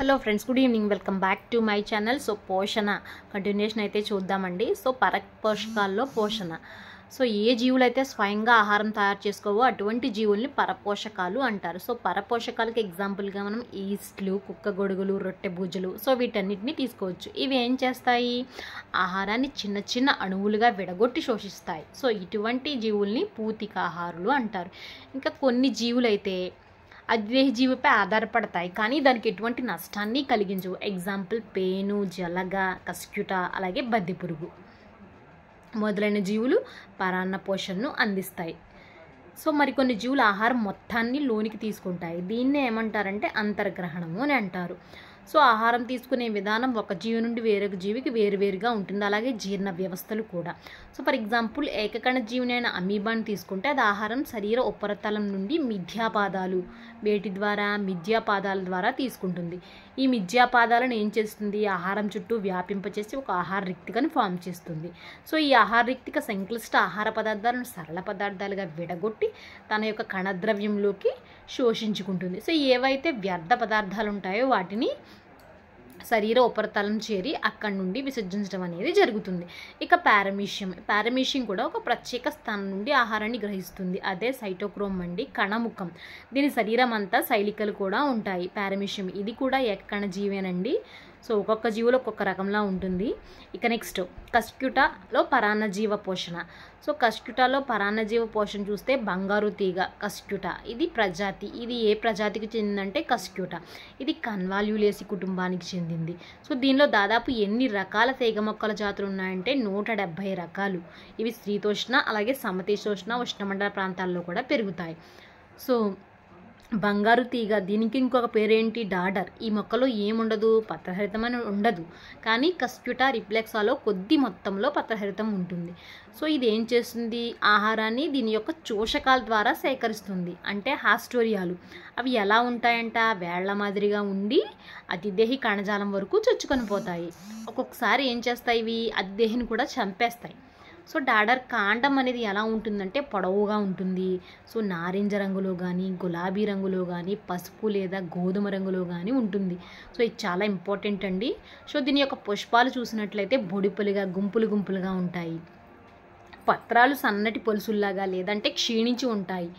Hello friends, good evening. Welcome back to my channel. So పోషణ continuation అయితే చూద్దామండి. So పరపోషకాల్లో పోషణ. సో ఏ జీవులు అయితే స్వయంగా ఆహారం తయారు చేసుకోవో అటువంటి జీవుల్ని పరపోషకాలు అంటారు. సో పరపోషకాలకి ఎగ్జాంపుల్గా మనం ఈస్ట్లు, కుక్క గొడుగులు, రొట్టె బూజలు, సో వీటన్నిటిని తీసుకోవచ్చు. ఇవి ఏం చేస్తాయి? ఆహారాన్ని చిన్న చిన్న అణువులుగా విడగొట్టి శోషిస్తాయి. సో ఇటువంటి జీవుల్ని పూతికాహారులు అంటారు. ఇంకా కొన్ని జీవులైతే అద్వేహి జీవిపై ఆధారపడతాయి, కానీ దానికి ఎటువంటి నష్టాన్ని కలిగించవు. ఎగ్జాంపుల్ పేను, జలగ, కస్క్యుట, అలాగే బద్దె పురుగు మొదలైన జీవులు పరాన్న పోషణను అందిస్తాయి. సో మరికొన్ని జీవులు ఆహారం మొత్తాన్ని లోనికి తీసుకుంటాయి. దీన్నే ఏమంటారంటే అంతర్గ్రహణము అని అంటారు. సో ఆహారం తీసుకునే విధానం ఒక జీవి నుండి వేరొక జీవికి వేరువేరుగా ఉంటుంది. అలాగే జీర్ణ వ్యవస్థలు కూడా. సో ఫర్ ఎగ్జాంపుల్ ఏకకణ జీవినైన అమీబాను తీసుకుంటే అది ఆహారం శరీర ఉపరితలం నుండి మిథ్యాపాదాలు మిథ్యాపాదాల ద్వారా తీసుకుంటుంది. ఈ మిథ్యాపాదాలను ఏం చేస్తుంది? ఆహారం చుట్టూ వ్యాపింపచేసి ఒక ఆహార రిక్తికను ఫామ్ చేస్తుంది. సో ఈ ఆహార రిక్తిక సంక్లిష్ట ఆహార పదార్థాలను సరళ పదార్థాలుగా విడగొట్టి తన యొక్క కణద్రవ్యంలోకి శోషించుకుంటుంది. సో ఏవైతే వ్యర్థ పదార్థాలు ఉంటాయో వాటిని శరీర ఉపరితలం చేరి అక్కడి నుండి విసర్జించడం అనేది జరుగుతుంది. ఇక పారమీషియం కూడా ఒక ప్రత్యేక స్థానం నుండి ఆహారాన్ని గ్రహిస్తుంది. అదే సైటోక్రోమ్ అండి, కణముఖం. దీని శరీరం అంతా శైలికలు కూడా ఉంటాయి. పారమీషియం ఇది కూడా ఏకకణ జీవేనండి. సో ఒక్కొక్క జీవులో ఒక్కొక్క రకంలా ఉంటుంది. ఇక నెక్స్ట్ కస్క్యుటాలో పరాన్నజీవ పోషణ. సో కస్క్యుటాలో పరాన్నజీవ పోషణ చూస్తే బంగారు తీగ కస్క్యుట, ఇది ప్రజాతి. ఇది ఏ ప్రజాతికి చెందిందంటే కస్క్యుట. ఇది కన్వాల్యులేసి కుటుంబానికి చెందింది. సో దీనిలో దాదాపు ఎన్ని రకాల తీగ మొక్కల జాతులు ఉన్నాయంటే 170 రకాలు. ఇవి శీతోష్ణ అలాగే సమశీతోష్ణ ఉష్ణమండల ప్రాంతాల్లో కూడా పెరుగుతాయి. సో బంగారు తీగ, దీనికి ఇంకొక పేరేంటి? డాడర్. ఈ మొక్కలో ఏముండదు? పత్రహరితమని ఉండదు, కానీ కస్క్యుటా రిఫ్లెక్సాలో కొద్ది మొత్తంలో పత్రహరితం ఉంటుంది. సో ఇది ఏం చేస్తుంది? ఆహారాన్ని దీని యొక్క చోషకాల ద్వారా సేకరిస్తుంది, అంటే హాస్టోరియాలు. అవి ఎలా ఉంటాయంట? వేళ్ల మాదిరిగా ఉండి అతిదేహి కణజాలం వరకు చొచ్చుకొని పోతాయి. ఒక్కొక్కసారి ఏం చేస్తాయి? ఇవి అతిదేహిని కూడా చంపేస్తాయి. సో డాడర్ కాండం అనేది ఎలా ఉంటుందంటే పొడవుగా ఉంటుంది. సో నారింజ రంగులో కానీ, గులాబీ రంగులో కానీ, పసుపు లేదా గోధుమ రంగులో కానీ ఉంటుంది. సో ఇది చాలా ఇంపార్టెంట్ అండి. సో దీని యొక్క పుష్పాలు చూసినట్లయితే బొడిపలుగా గుంపులుగా ఉంటాయి. పత్రాలు సన్నటి పొలుసుల్లాగా లేదంటే క్షీణించి ఉంటాయి.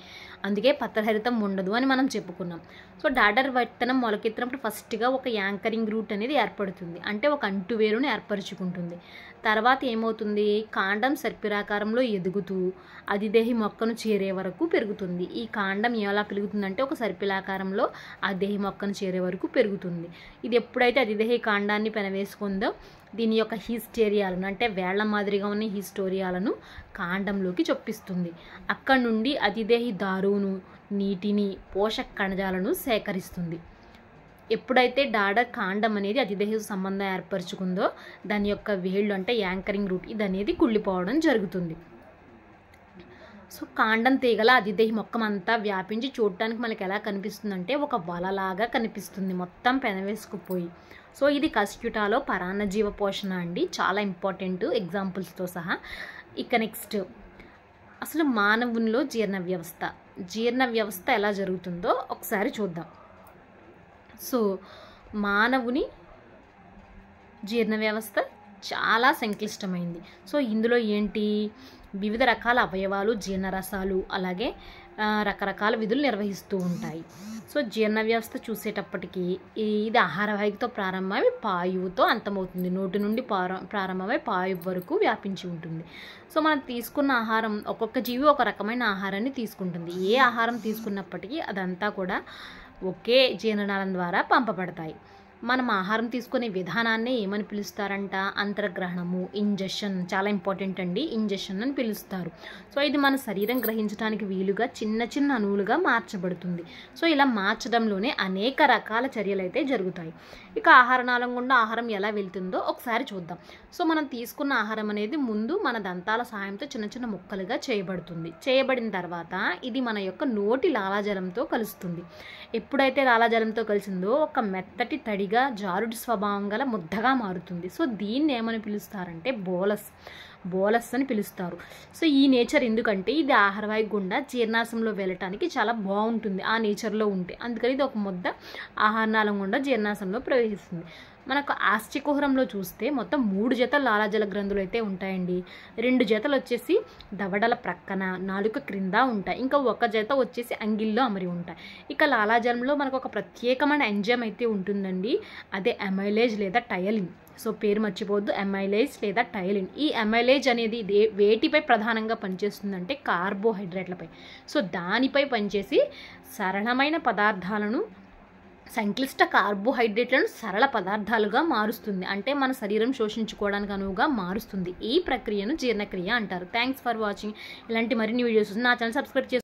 అందుకే పత్రహరితం ఉండదు అని మనం చెప్పుకున్నాం. సో డాడర్ విత్తనం మొలకెత్తినప్పుడు ఫస్ట్గా ఒక యాంకరింగ్ రూట్ అనేది ఏర్పడుతుంది, అంటే ఒక అంటువేరును ఏర్పరచుకుంటుంది. తర్వాత ఏమవుతుంది? కాండం సర్పిరాకారంలో ఎదుగుతూ అధిదేహి మొక్కను చేరే వరకు పెరుగుతుంది. ఈ కాండం ఎలా పెరుగుతుందంటే ఒక సర్పిలాకారంలో అధిదేహి మొక్కను చేరే వరకు పెరుగుతుంది. ఇది ఎప్పుడైతే అధిదేహి కాండాన్ని పెనవేసుకుందో దీని యొక్క హిస్టేరియాలను, అంటే వేళ్ల మాదిరిగా ఉన్న హిస్టోరియాలను కాండంలోకి చొప్పిస్తుంది. అక్కడి నుండి అతిదేహి దారును, నీటిని, పోషక కణజాలను సేకరిస్తుంది. ఎప్పుడైతే డాడర్ కాండం అనేది అతిదేహి సంబంధం ఏర్పరచుకుందో దాని యొక్క వేళ్ళు, అంటే యాంకరింగ్ రూట్, ఇది అనేది కుళ్ళిపోవడం జరుగుతుంది. సో కాండం తీగల అతిదేహి మొక్కమంతా వ్యాపించి చూడటానికి మనకి ఎలా కనిపిస్తుందంటే ఒక వలలాగా కనిపిస్తుంది, మొత్తం పెనవేసుకుపోయి. సో ఇది కస్క్యుటాలో పరాన్నజీవ పోషణ అండి, చాలా ఇంపార్టెంట్ ఎగ్జాంపుల్స్తో సహా. ఇక నెక్స్ట్ అసలు మానవునిలో జీర్ణ వ్యవస్థ ఎలా జరుగుతుందో ఒకసారి చూద్దాం. సో మానవుని జీర్ణ వ్యవస్థ చాలా సంక్లిష్టమైంది. సో ఇందులో ఏంటి? వివిధ రకాల అవయవాలు, జీర్ణరసాలు, అలాగే రకరకాల విధులు నిర్వహిస్తూ ఉంటాయి. సో జీర్ణ వ్యవస్థ చూసేటప్పటికి ఇది ఆహార వాహికతో ప్రారంభమై పాయువుతో అంతమవుతుంది. నోటి నుండి ప్రారంభమై పాయువు వరకు వ్యాపించి ఉంటుంది. సో మనం తీసుకున్న ఆహారం, ఒక్కొక్క జీవి ఒక రకమైన ఆహారాన్ని తీసుకుంటుంది. ఏ ఆహారం తీసుకున్నప్పటికీ అదంతా కూడా ఒకే జీర్ణనాళం ద్వారా పంపబడతాయి. మనం ఆహారం తీసుకునే విధానాన్ని ఏమని పిలుస్తారంట? అంతర్గ్రహణము, ఇంజెషన్. చాలా ఇంపార్టెంట్ అండి, ఇంజెషన్ అని పిలుస్తారు. సో ఇది మన శరీరం గ్రహించడానికి వీలుగా చిన్న చిన్న అణువులుగా మార్చబడుతుంది. సో ఇలా మార్చడంలోనే అనేక రకాల చర్యలు అయితే జరుగుతాయి. ఇక ఆహార నాళం గుండా ఆహారం ఎలా వెళ్తుందో ఒకసారి చూద్దాం. సో మనం తీసుకున్న ఆహారం అనేది ముందు మన దంతాల సహాయంతో చిన్న చిన్న ముక్కలుగా చేయబడుతుంది. చేయబడిన తర్వాత ఇది మన యొక్క నోటి లాలాజలంతో కలుస్తుంది. ఎప్పుడైతే లాలాజలంతో కలిసిందో ఒక మెత్తటి తడిగా జారుడు స్వభావం గల ముద్దగా మారుతుంది. సో దీన్ని ఏమని పిలుస్తారంటే బోలస్. బోలస్ అని పిలుస్తారు. సో ఈ నేచర్ ఎందుకంటే ఇది ఆహారవాయు గుండా జీర్ణాశయంలో వెళ్ళటానికి చాలా బాగుంటుంది ఆ నేచర్లో ఉంటే. అందుకని ఇది ఒక ముద్ద ఆహారనాళం గుండా జీర్ణాశయంలో ప్రవేశిస్తుంది. మనకు ఆస్టికుహరంలో చూస్తే మొత్తం 3 జతల లాలాజల గ్రంథులు అయితే ఉంటాయండి. 2 జతలు వచ్చేసి దవడల ప్రక్కన, నాలుక క్రింద ఉంటాయి. ఇంకా 1 జత వచ్చేసి అంగిల్లో అమరి ఉంటాయి. ఇక లాలాజలంలో మనకు ఒక ప్రత్యేకమైన ఎంజైమ్ అయితే ఉంటుందండి. అదే అమైలేజ్ లేదా టయలిన్. సో పేరు మర్చిపోవద్దు, అమైలేజ్ లేదా టయలిన్. ఈ అమైలేజ్ అనేది వేటిపై ప్రధానంగా పనిచేస్తుందంటే కార్బోహైడ్రేట్లపై. సో దానిపై పనిచేసి సరళమైన పదార్థాలను, సంక్లిష్ట కార్బోహైడ్రేట్లను సరళ పదార్థాలుగా మారుస్తుంది. అంటే మన శరీరం శోషించుకోవడానికి అనువుగా మారుస్తుంది. ఈ ప్రక్రియను జీర్ణక్రియ అంటారు. Thanks for watching. ఇలాంటి మరిన్ని వీడియోస్ నా ఛానల్ సబ్స్క్రైబ్ చేసుకోండి.